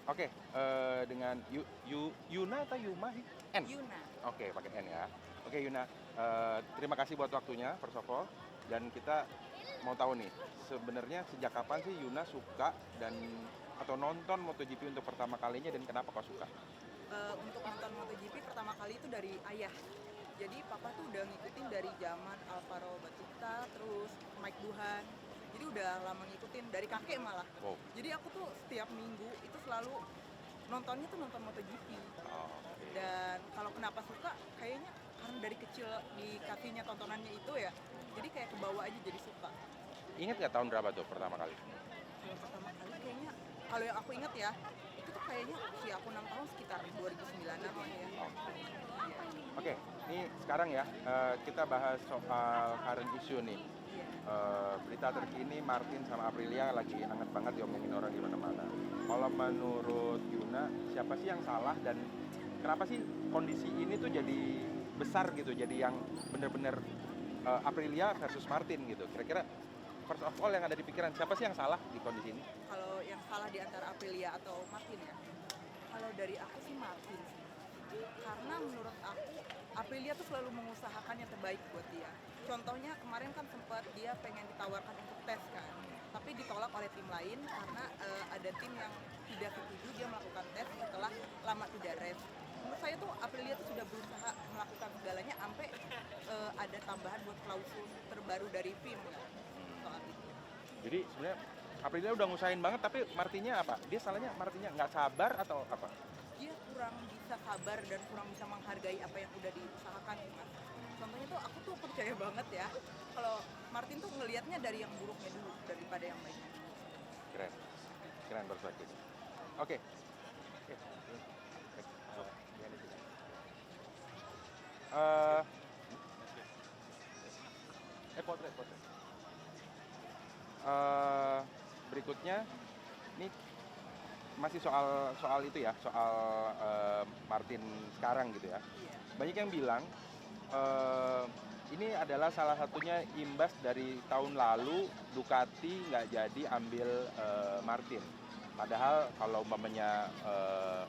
Oke, dengan Yuna atau Yuma sih? N? Yuna. Oke, pakai N ya. Oke Yuna, terima kasih buat waktunya first of all. Dan kita mau tahu nih, sebenarnya sejak kapan sih Yuna suka dan atau nonton MotoGP untuk pertama kalinya dan kenapa kau suka? Untuk nonton MotoGP pertama kali itu dari ayah. Jadi papa tuh udah ngikutin dari zaman Alvaro Bautista, terus Mike Duhan. Jadi udah lama ngikutin dari kakek malah. Wow. Jadi aku tuh setiap minggu itu selalu nontonnya tuh nonton MotoGP. Oh, oke. Dan kalau kenapa suka, kayaknya karena dari kecil dikasihnya tontonannya itu ya. Jadi kayak kebawa aja jadi suka. Ingat nggak tahun berapa tuh pertama kali? Kalau pertama kali kayaknya, kalau yang aku inget ya, itu tuh kayaknya usia aku 6 tahun sekitar 2009-an lah ya. Oke, ini sekarang ya kita bahas soal current issue nih. Iya. Berita terkini Martin sama Aprilia lagi hangat banget diomongin orang di mana-mana. Kalau menurut Yuna, siapa sih yang salah dan kenapa sih kondisi ini tuh jadi besar gitu, jadi yang bener-bener Aprilia versus Martin gitu. Kira-kira first of all yang ada di pikiran, siapa sih yang salah di kondisi ini? Kalau yang salah di antara Aprilia atau Martin ya? Kalau dari aku sih Martin sih. Karena menurut aku Aprilia tuh selalu mengusahakan yang terbaik buat dia. Contohnya kemarin kan sempat dia pengen ditawarkan untuk tes kan, tapi ditolak oleh tim lain karena ada tim yang tidak setuju dia melakukan tes setelah lama tidak race. Menurut saya tuh Aprilia tuh sudah berusaha melakukan segalanya sampai ada tambahan buat klausul terbaru dari FIM soal itu. Jadi sebenarnya Aprilia udah ngusahain banget tapi Martinnya apa? Dia salahnya Martinnya nggak sabar atau apa? Dia kurang bisa sabar dan kurang bisa menghargai apa yang udah diusahakan Mas. Contohnya tuh aku tuh percaya banget ya kalau Martin tuh ngelihatnya dari yang buruknya dulu daripada yang baiknya. Keren, keren perspektif. Oke. Oke. Eh, potret. Berikutnya, ini masih soal itu ya, soal Martin sekarang gitu ya. Iya. Banyak yang bilang eh, ini adalah salah satunya imbas dari tahun lalu Ducati nggak jadi ambil Martin. Padahal kalau umpamanya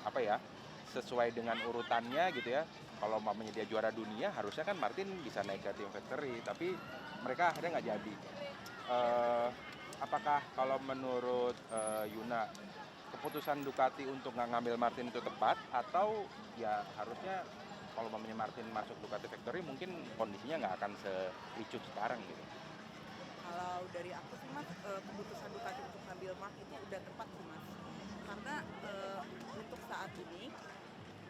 apa ya, sesuai dengan urutannya gitu ya. Kalau umpamanya dia juara dunia, harusnya kan Martin bisa naik ke tim factory, tapi mereka akhirnya nggak jadi. Eh, apakah kalau menurut Yuna keputusan Ducati untuk nggak ngambil Martin itu tepat atau ya harusnya kalau mamanya Martin masuk Ducati Factory mungkin kondisinya nggak akan sericut sekarang gitu. Kalau dari aku sih Mas, keputusan Ducati untuk ngambil Mark itu udah tepat sih Mas. Karena untuk saat ini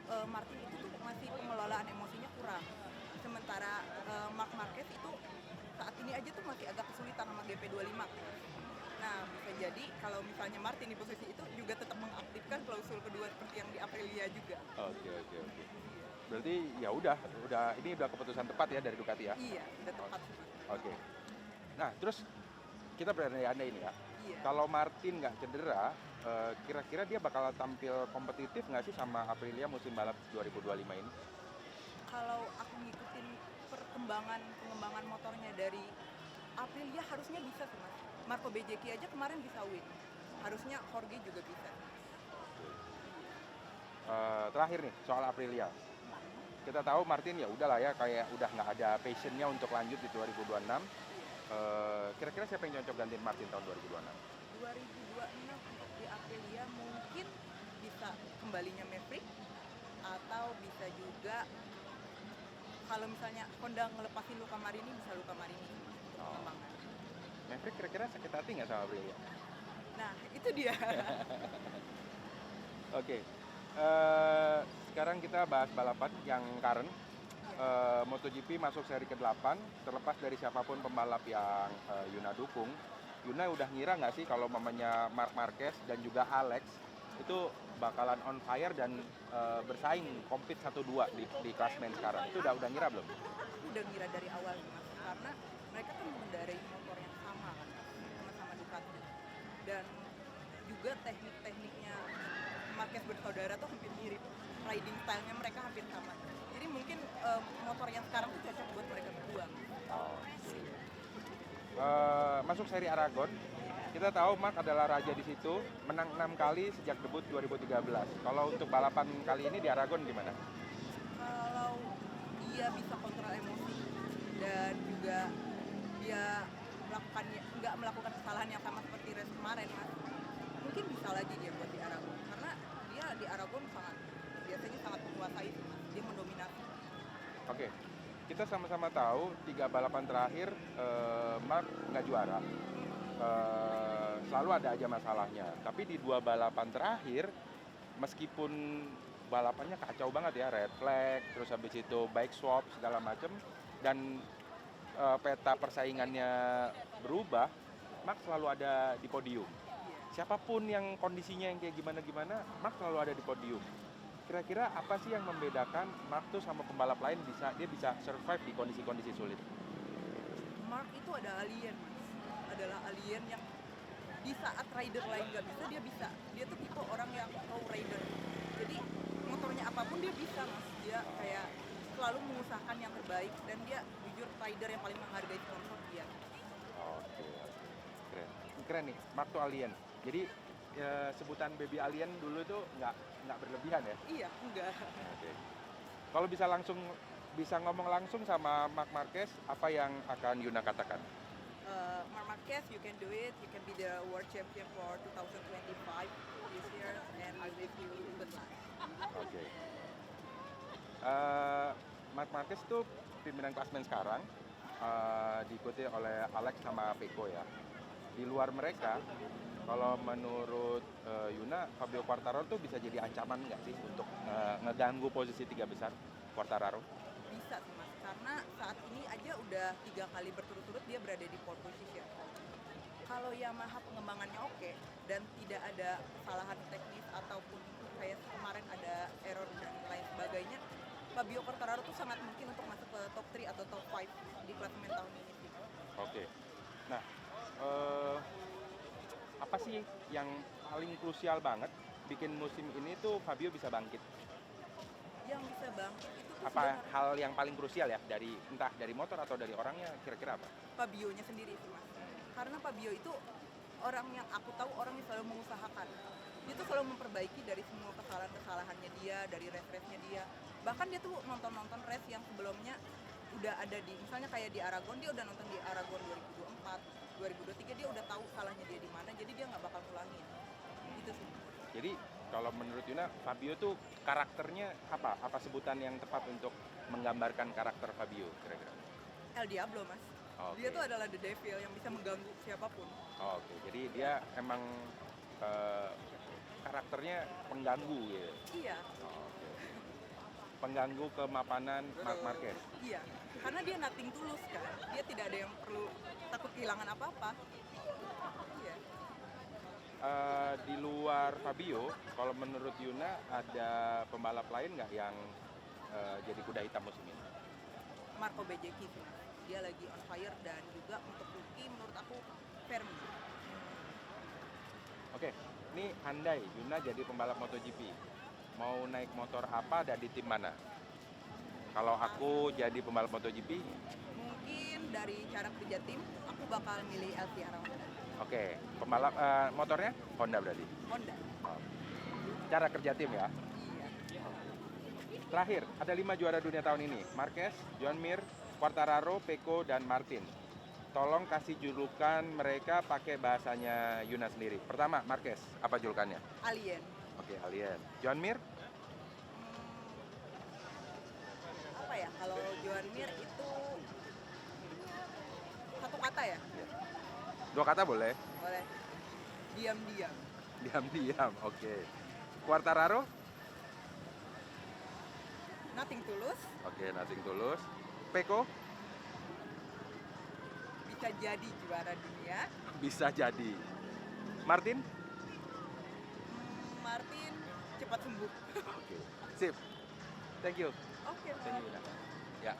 Martin itu tuh masih pengelolaan emosinya kurang. Sementara Marc Marquez itu saat ini aja tuh masih agak kesulitan sama GP25. Nah, bisa jadi kalau misalnya Martin di posisi itu juga tetap mengaktifkan klausul kedua seperti yang di Aprilia juga. Oke. Berarti ya udah ini udah keputusan tepat ya dari Ducati ya. Iya, udah tepat sih Mas. Oke. Nah terus kita berandai-andai ini ya. Iya. Kalau Martin nggak cedera, kira-kira dia bakal tampil kompetitif nggak sih sama Aprilia musim balap 2025 ini? Kalau aku ngikutin pengembangan motornya dari Aprilia harusnya bisa sih Mas. Marco Bezzecchi aja kemarin bisa win. Harusnya Jorge juga bisa. Terakhir nih soal Aprilia. Kita tahu Martin ya udahlah ya kayak udah nggak ada passionnya untuk lanjut di 2026. Kira-kira siapa yang cocok gantiin Martin tahun 2026? 2026 untuk di Aprilia mungkin bisa kembalinya Maverick atau bisa juga kalau misalnya Honda ngelepasin Luca Marini bisa Luca Marini untuk pengembangan. Maverick kira-kira sakit hati nggak sama Aprilia? Nah itu dia. Oke. Sekarang kita bahas balapan yang current. MotoGP masuk seri ke-8, terlepas dari siapapun pembalap yang Yuna dukung. Yuna udah ngira nggak sih kalau mamanya Marc Marquez dan juga Alex itu bakalan on fire dan bersaing compete 1-2 di klasmen sekarang? Itu udah ngira belum? Aku udah ngira dari awal Mas, karena mereka kan mengendarai motor yang sama kan, sama-sama Ducati. Dan juga teknik-tekniknya Marquez bersaudara tuh hampir mirip, riding style-nya mereka hampir sama. Jadi mungkin motor yang sekarang tuh cocok buat mereka berdua. Masuk seri Aragon, Kita tahu Mark adalah raja di situ, menang 6 kali sejak debut 2013. Kalau untuk balapan kali ini di Aragon gimana? Kalau dia bisa kontrol emosi dan juga dia nggak melakukan kesalahan yang sama seperti race kemarin, Mas, mungkin bisa lagi dia buat di Aragon, karena dia di Aragon biasanya sangat menguasai sih, Mas. Dia mendominasi. Oke, kita sama-sama tahu 3 balapan terakhir Mark nggak juara. Selalu ada aja masalahnya. Tapi di 2 balapan terakhir, meskipun balapannya kacau banget ya, red flag, terus habis itu bike swap segala macem, dan peta persaingannya berubah, Mark selalu ada di podium. Siapapun yang kondisinya yang kayak gimana-gimana, Mark selalu ada di podium. Kira-kira apa sih yang membedakan Mark tuh sama pembalap lain dia bisa survive di kondisi-kondisi sulit? Mark itu ada alien, Mas. Adalah alien yang di saat rider lain nggak bisa, dia bisa. Dia tuh tipe orang yang pro rider. Jadi motornya apapun dia bisa, Mas. Dia kayak selalu mengusahakan yang terbaik, dan dia jujur rider yang paling menghargai sponsor dia. Oke, keren. Keren nih, Mark tuh alien. Jadi sebutan baby alien dulu tuh nggak berlebihan ya? Iya, enggak. Oke. Kalau bisa ngomong langsung sama Marc Marquez, apa yang akan Yuna katakan? Marc Marquez, you can do it. You can be the world champion for 2025 this year, and I wish you good luck. Oke. Marc Marquez tuh pimpinan klasmen sekarang, diikuti oleh Alex sama Pecco ya. Di luar mereka, kalau menurut Yuna, Fabio Quartararo tuh bisa jadi ancaman nggak sih untuk ngeganggu posisi 3 besar Quartararo? Bisa sih, Mas, karena saat ini aja udah 3 kali berturut-turut dia berada di pole position. Kalau Yamaha pengembangannya oke dan tidak ada kesalahan teknis ataupun kayak kemarin ada error dan lain sebagainya, Fabio Quartararo tuh sangat mungkin untuk masuk ke top 3 atau top 5 di klasemen tahun ini sih. Oke. Nah, apa sih yang paling krusial banget bikin musim ini tuh Fabio bisa bangkit? Yang bisa bangkit itu tuh Apa sebenarnya hal yang paling krusial ya, entah dari motor atau dari orangnya, kira-kira apa? Fabionya sendiri sih, Mas. Karena Fabio itu orang yang aku tahu orang yang selalu mengusahakan. Dia tuh selalu memperbaiki dari semua kesalahan-kesalahannya dia, dari race-race-nya dia. Bahkan dia tuh nonton-nonton race yang sebelumnya udah ada misalnya kayak di Aragon, dia udah nonton di Aragon 2024, 2023, dia udah tahu salahnya dia di mana, jadi dia nggak bakal ngulangin. Gitu sih. Jadi kalau menurut Yuna, Fabio tuh karakternya apa? Apa sebutan yang tepat untuk menggambarkan karakter Fabio kira-kira? El Diablo, Mas. Oke. Dia tuh adalah the devil yang bisa mengganggu siapapun. Oke, jadi dia emang karakternya pengganggu gitu. Iya. Oke. Pengganggu kemapanan Marc Marquez. Iya, karena dia nothing tulus kan. Dia tidak ada yang perlu takut kehilangan apa-apa. Iya. Di luar Fabio, kalau menurut Yuna ada pembalap lain nggak yang jadi kuda hitam musim ini? Marco Bezzecchi sih, Mas. Dia lagi on fire, dan juga untuk rookie menurut aku Fermi. Oke, ini andai Yuna jadi pembalap MotoGP, mau naik motor apa dan di tim mana? Kalau aku jadi pembalap MotoGP, Mungkin dari cara kerja tim, aku bakal milih Elvira Honda. oke, pembalap motornya Honda berarti. Honda. Cara kerja tim ya. Iya. Terakhir, ada 5 juara dunia tahun ini. Marquez, Joan Mir, Quartararo, Pecco, dan Martin. Tolong kasih julukan mereka pakai bahasanya Yuna sendiri. Pertama, Marquez, apa julukannya? Alien. Oke, alien. Joan Mir? Apa ya, kalau Joan Mir itu satu kata ya? 2 kata boleh? Boleh. Diam-diam. Diam-diam, oke. Quartararo? Nothing tulus. Oke, nothing tulus. Pecco? Bisa jadi juara dunia. Bisa jadi. Martin? Martin cepat sembuh. Oke. Sip. Thank you. Oke, Thank you, Yuna. Ya.